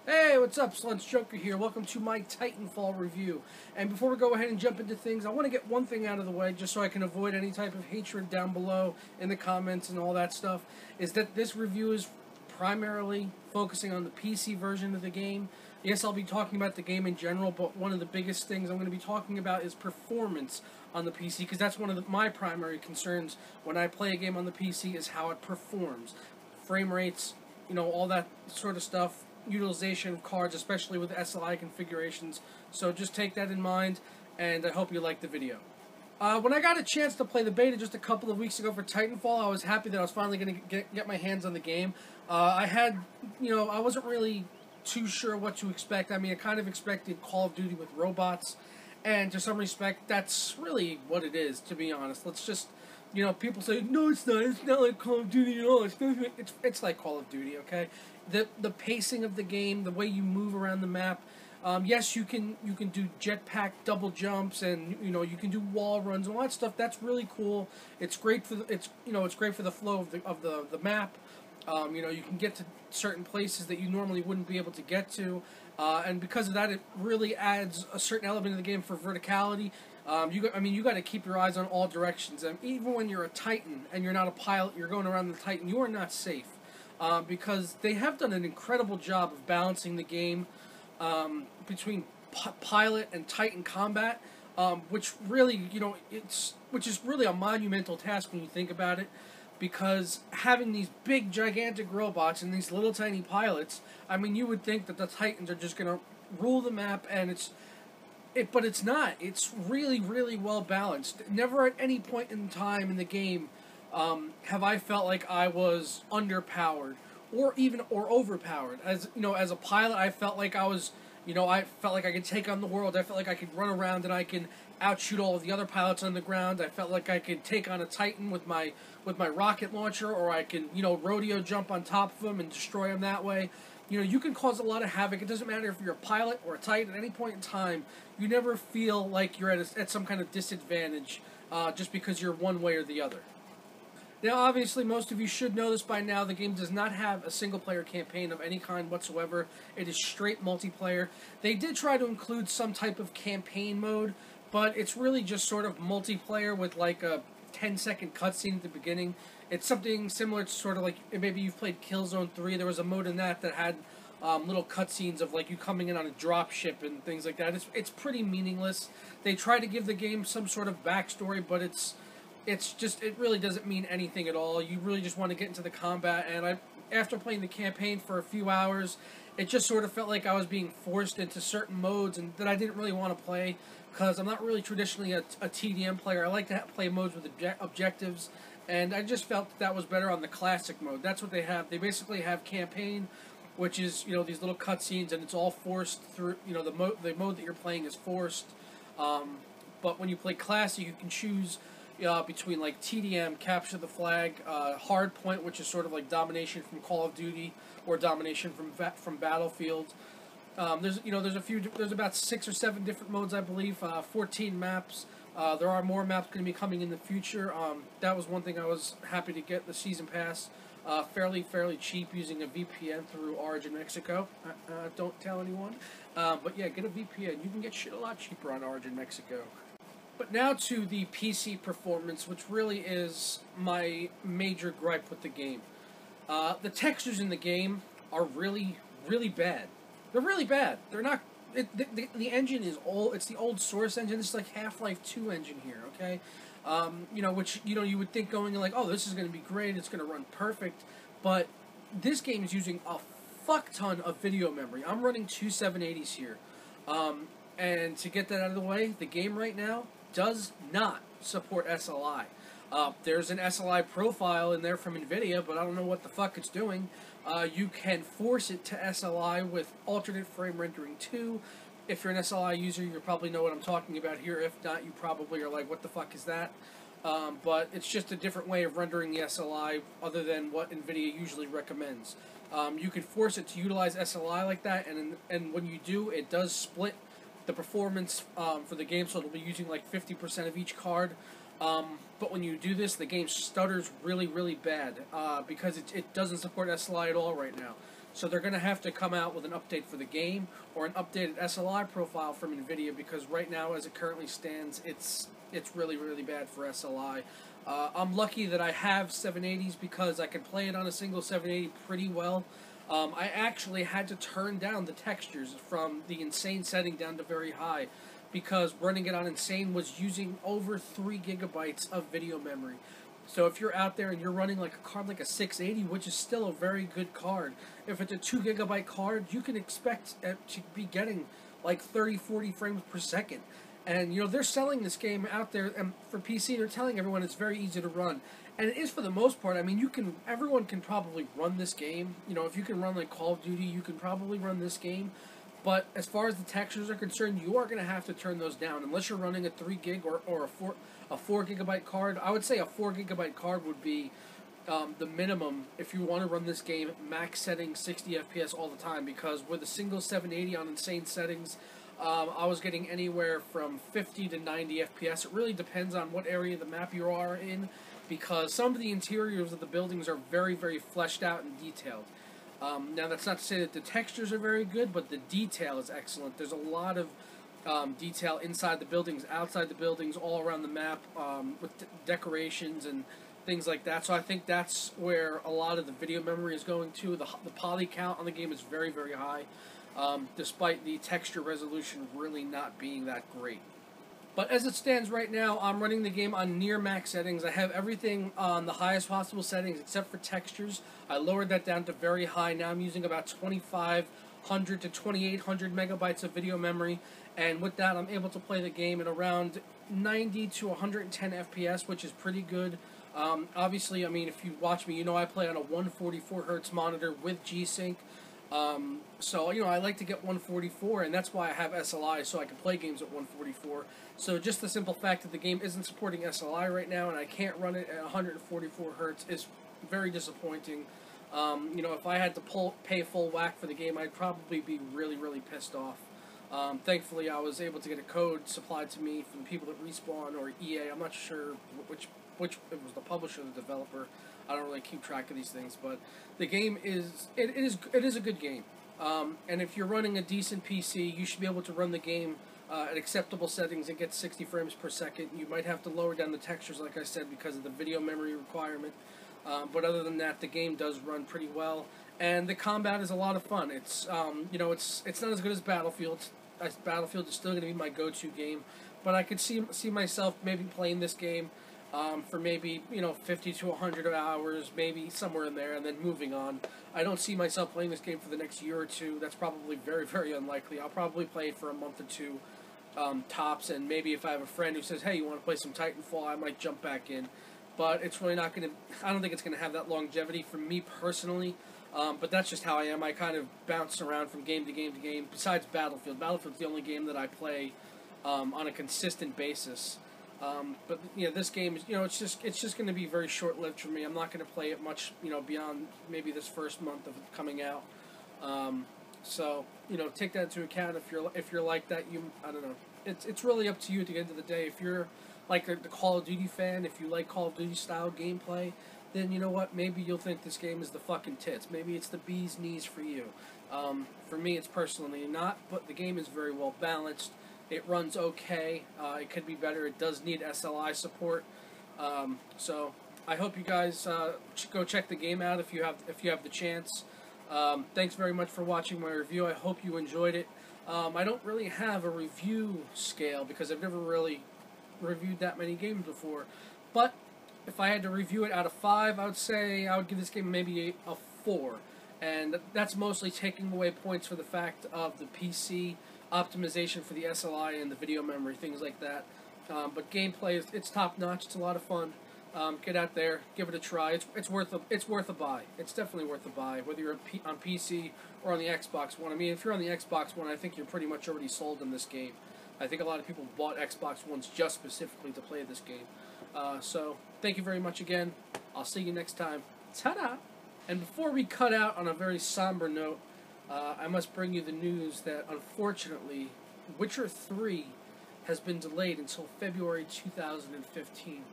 Hey, what's up? Sludge Joker here. Welcome to my Titanfall review. And before we go ahead and jump into things, I want to get one thing out of the way, just so I can avoid any type of hatred down below in the comments and all that stuff, is that this review is primarily focusing on the PC version of the game. Yes, I'll be talking about the game in general, but one of the biggest things I'm going to be talking about is performance on the PC, because that's one of my primary concerns when I play a game on the PC is how it performs. Frame rates, all that sort of stuff, utilization of cards, especially with SLI configurations. So just take that in mind, and I hope you like the video. When I got a chance to play the beta just a couple of weeks ago for Titanfall, I was happy that I was finally going to get my hands on the game. I wasn't really too sure what to expect. I mean, I kind of expected Call of Duty with robots, and to some respect, that's really what it is, to be honest. Let's just, people say, no, it's not like Call of Duty at all. It's like Call of Duty, okay? The pacing of the game, the way you move around the map. Yes, you can do jetpack double jumps, and you can do wall runs and all that stuff. That's really cool. It's great for it's great for the flow of the map. You can get to certain places that you normally wouldn't be able to get to, and because of that, it really adds a certain element of the game for verticality. You got to keep your eyes on all directions, and even when you're a Titan and you're not a pilot, you're going around the Titan, you are not safe. Because they have done an incredible job of balancing the game between pilot and Titan combat, which really, which is really a monumental task when you think about it, because having these big, gigantic robots and these little tiny pilots, I mean, you would think that the Titans are just going to rule the map, and but it's not. It's really, really well balanced. Never at any point in time in the game have I felt like I was underpowered or overpowered. As a pilot, I felt like I was, I felt like I could take on the world. I felt like I could run around and I can outshoot all of the other pilots on the ground. I felt like I could take on a Titan with my rocket launcher, or I can, rodeo jump on top of them and destroy them that way. You can cause a lot of havoc. It doesn't matter if you're a pilot or a Titan. At any point in time, you never feel like you're at some kind of disadvantage just because you're one way or the other. Now, obviously, most of you should know this by now. The game does not have a single-player campaign of any kind whatsoever. It is straight multiplayer. They did try to include some type of campaign mode, but it's really just sort of multiplayer with like a 10-second cutscene at the beginning. It's something similar to sort of like, maybe you've played Killzone 3. There was a mode in that had little cutscenes of like you coming in on a dropship and things like that. It's pretty meaningless. They try to give the game some sort of backstory, but it really doesn't mean anything at all. You really just want to get into the combat, and after playing the campaign for a few hours, it just sort of felt like I was being forced into certain modes and that I didn't really want to play, because I'm not really traditionally a TDM player. I like to play modes with objectives, and I just felt that was better on the classic mode. That's what they have. They basically have campaign, which is, these little cutscenes, and it's all forced through, the mode that you're playing is forced. But when you play classic, you can choose between like TDM, capture the flag, hardpoint, which is sort of like domination from Call of Duty or domination from Battlefield. There's about 6 or 7 different modes, I believe. 14 maps. There are more maps going to be coming in the future. That was one thing I was happy to get, the season pass. Fairly cheap, using a VPN through Origin Mexico. Don't tell anyone. But yeah, get a VPN. You can get shit a lot cheaper on Origin Mexico. But now to the PC performance, which really is my major gripe with the game. The textures in the game are really, really bad. They're really bad. They're not... The engine is old. It's the old Source engine. This is like Half-Life 2 engine here, okay? Which, you would think going like, oh, this is going to be great, it's going to run perfect. But this game is using a fuck ton of video memory. I'm running two 780s here. And to get that out of the way, the game right now does not support SLI. There's an SLI profile in there from NVIDIA, but I don't know what the fuck it's doing. You can force it to SLI with alternate frame rendering 2. If you're an SLI user, you probably know what I'm talking about here. If not, you probably are like, what the fuck is that? But it's just a different way of rendering the SLI other than what NVIDIA usually recommends. You can force it to utilize SLI like that, and when you do, it does split the performance for the game, so it'll be using like 50% of each card. But when you do this, the game stutters really, really bad because it doesn't support SLI at all right now. So they're going to have to come out with an update for the game or an updated SLI profile from NVIDIA, because right now, as it currently stands, it's really, really bad for SLI. I'm lucky that I have 780s because I can play it on a single 780 pretty well. I actually had to turn down the textures from the insane setting down to very high, because running it on insane was using over 3 gigabytes of video memory. So if you're out there and you're running like a card like a 680, which is still a very good card, if it's a 2 gigabyte card, you can expect to be getting like 30, 40 frames per second. And, you know, they're selling this game out there, and for PC, they're telling everyone it's very easy to run. And it is for the most part. I mean, everyone can probably run this game. You know, if you can run like Call of Duty, you can probably run this game. But as far as the textures are concerned, you are going to have to turn those down unless you're running a 3 gig or a 4 gigabyte card. I would say a 4 gigabyte card would be the minimum if you want to run this game max setting 60 FPS all the time, because with a single 780 on insane settings, I was getting anywhere from 50 to 90 FPS. It really depends on what area of the map you are in, because some of the interiors of the buildings are very, very fleshed out and detailed. Now, that's not to say that the textures are very good, but the detail is excellent. There's a lot of detail inside the buildings, outside the buildings, all around the map, with decorations and things like that. So I think that's where a lot of the video memory is going to. The poly count on the game is very, very high, despite the texture resolution really not being that great. But as it stands right now, I'm running the game on near max settings. I have everything on the highest possible settings except for textures. I lowered that down to very high. Now I'm using about 2,500 to 2,800 megabytes of video memory. And with that, I'm able to play the game at around 90 to 110 FPS, which is pretty good. Obviously, I mean, if you watch me, you know I play on a 144 Hz monitor with G-Sync. So, you know, I like to get 144, and that's why I have SLI, so I can play games at 144. So just the simple fact that the game isn't supporting SLI right now and I can't run it at 144 Hertz is very disappointing. You know, if I had to pay full whack for the game, I'd probably be really, really pissed off. Thankfully, I was able to get a code supplied to me from people at Respawn or EA. I'm not sure which it was, the publisher or the developer. I don't really keep track of these things, but the game is a good game. And if you're running a decent PC, you should be able to run the game at acceptable settings and get 60 frames per second. You might have to lower down the textures, like I said, because of the video memory requirement. But other than that, the game does run pretty well, and the combat is a lot of fun. It's you know, it's not as good as Battlefield. Battlefield is still going to be my go-to game, but I could see myself maybe playing this game for maybe, you know, 50 to 100 hours, maybe somewhere in there, and then moving on. I don't see myself playing this game for the next year or two. That's probably very, very unlikely. I'll probably play it for a month or two tops, and maybe if I have a friend who says, hey, you want to play some Titanfall, I might jump back in. But it's really not going to, I don't think it's going to have that longevity for me personally. But that's just how I am. I kind of bounce around from game to game to game. Besides Battlefield. Battlefield's the only game that I play on a consistent basis. But you know, this game is, you know, it's just going to be very short-lived for me. I'm not going to play it much, you know, beyond maybe this first month of it coming out. So, you know, take that into account. If you're like that, I don't know. It's really up to you at the end of the day. If you're like the Call of Duty fan, if you like Call of Duty style gameplay, then you know what, maybe you'll think this game is the fucking tits. Maybe it's the bee's knees for you. For me, it's personally not, but the game is very well balanced. It runs okay. It could be better. It does need SLI support. So I hope you guys go check the game out if you have the chance. Thanks very much for watching my review. I hope you enjoyed it. I don't really have a review scale because I've never really reviewed that many games before, but if I had to review it out of 5, I would say I would give this game maybe a 4, and that's mostly taking away points for the fact of the PC optimization for the SLI and the video memory, things like that. But gameplay it's top notch. It's a lot of fun. Get out there, give it a try. It's worth a buy. It's definitely worth a buy, whether you're on PC or on the Xbox One. I mean, if you're on the Xbox One, I think you're pretty much already sold on this game. I think a lot of people bought Xbox Ones just specifically to play this game. So, thank you very much again. I'll see you next time. Ta-da! And before we cut out on a very somber note, I must bring you the news that, unfortunately, Witcher 3 has been delayed until February 2015.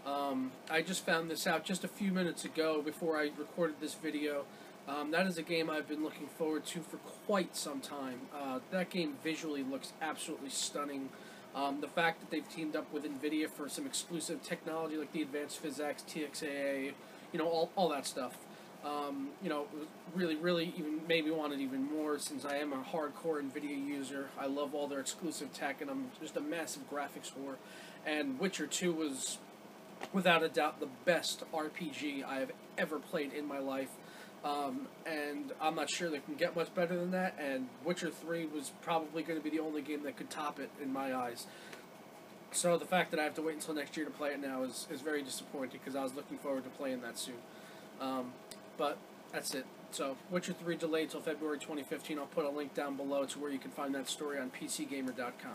I just found this out just a few minutes ago before I recorded this video. That is a game I've been looking forward to for quite some time. That game visually looks absolutely stunning. The fact that they've teamed up with NVIDIA for some exclusive technology like the advanced physics, TXAA, you know, all that stuff. You know, really even made me want it even more since I am a hardcore NVIDIA user. I love all their exclusive tech, and I'm just a massive graphics whore. And Witcher 2 was, without a doubt, the best RPG I have ever played in my life. And I'm not sure they can get much better than that, and Witcher 3 was probably going to be the only game that could top it in my eyes. So the fact that I have to wait until next year to play it now is very disappointing, because I was looking forward to playing that soon. But that's it. So Witcher 3 delayed till February 2015. I'll put a link down below to where you can find that story on PCGamer.com.